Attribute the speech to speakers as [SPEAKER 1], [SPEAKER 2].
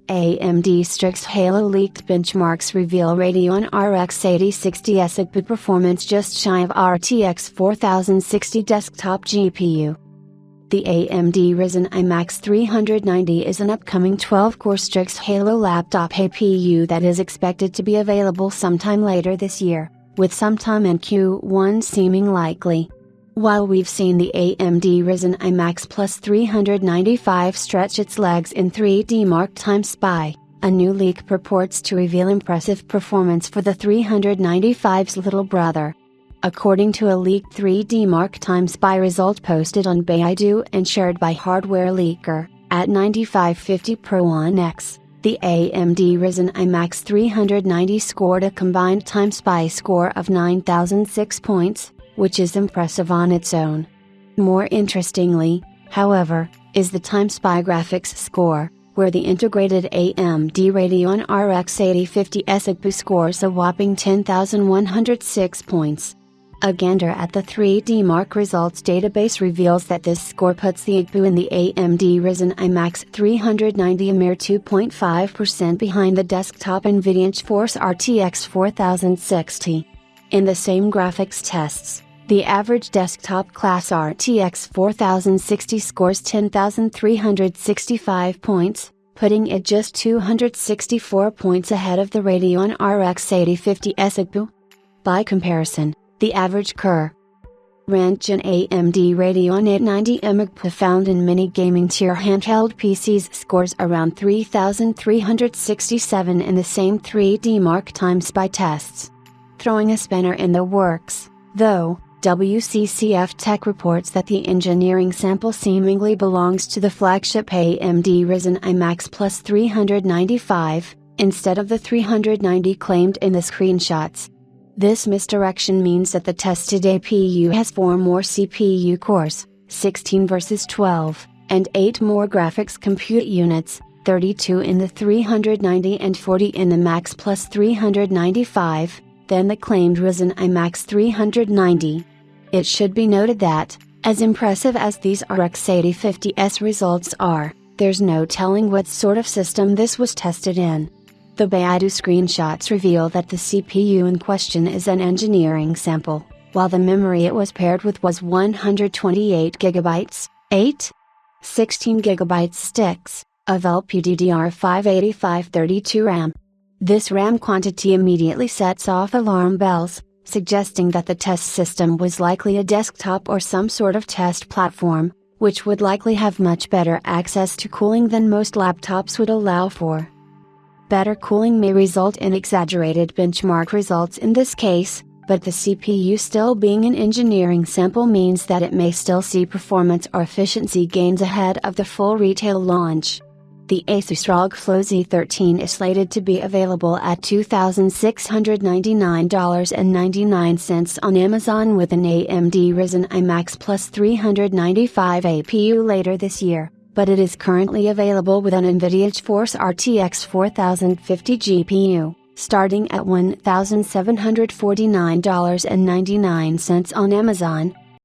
[SPEAKER 1] AMD Strix Halo leaked benchmarks reveal Radeon RX 8060 iGPU performance just shy of RTX 4060 desktop GPU. The AMD Ryzen iMax 390 is an upcoming 12-core Strix Halo laptop APU that is expected to be available sometime later this year, with sometime in Q1 seeming likely. While we've seen the AMD Ryzen iMax Plus 395 stretch its legs in 3D Mark Time Spy, a new leak purports to reveal impressive performance for the 395's little brother. According to a leaked 3D Mark Time Spy result posted on Baidu and shared by Hardware Leaker, at 9550 Pro on X, the AMD Ryzen iMax 390 scored a combined Time Spy score of 9006 points, which is impressive on its own. More interestingly, however, is the Time Spy graphics score, where the integrated AMD Radeon RX 8050 iGPU scores a whopping 10,106 points. A gander at the 3D Mark results database reveals that this score puts the iGPU in the AMD Ryzen iMax 390 a mere 2.5% behind the desktop NVIDIA GeForce RTX 4060. In the same graphics tests, the average desktop class RTX 4060 scores 10,365 points, putting it just 264 points ahead of the Radeon RX 8050 iGPU. By comparison, the average current gen AMD Radeon 890 iGPU found in many gaming tier handheld PCs scores around 3,367 in the same 3D Mark Time Spy tests. Throwing a spanner in the works, though, WCCF Tech reports that the engineering sample seemingly belongs to the flagship AMD Ryzen iMax Plus 395, instead of the 390 claimed in the screenshots. This misdirection means that the tested APU has 4 more CPU cores, 16 versus 12, and 8 more graphics compute units, 32 in the 390 and 40 in the Max Plus 395, than the claimed Ryzen iMax 390. It should be noted that, as impressive as these RX 8050's results are, there's no telling what sort of system this was tested in. The Baidu screenshots reveal that the CPU in question is an engineering sample, while the memory it was paired with was 128GB, 16GB sticks, of LPDDR5 8532 RAM. This RAM quantity immediately sets off alarm bells, suggesting that the test system was likely a desktop or some sort of test platform, which would likely have much better access to cooling than most laptops would allow for. Better cooling may result in exaggerated benchmark results in this case, but the CPU still being an engineering sample means that it may still see performance or efficiency gains ahead of the full retail launch. The Asus ROG Flow Z13 is slated to be available at $2,699.99 on Amazon with an AMD Ryzen iMax Plus 395 APU later this year, but it is currently available with an NVIDIA GeForce RTX 4050 GPU, starting at $1,749.99 on Amazon,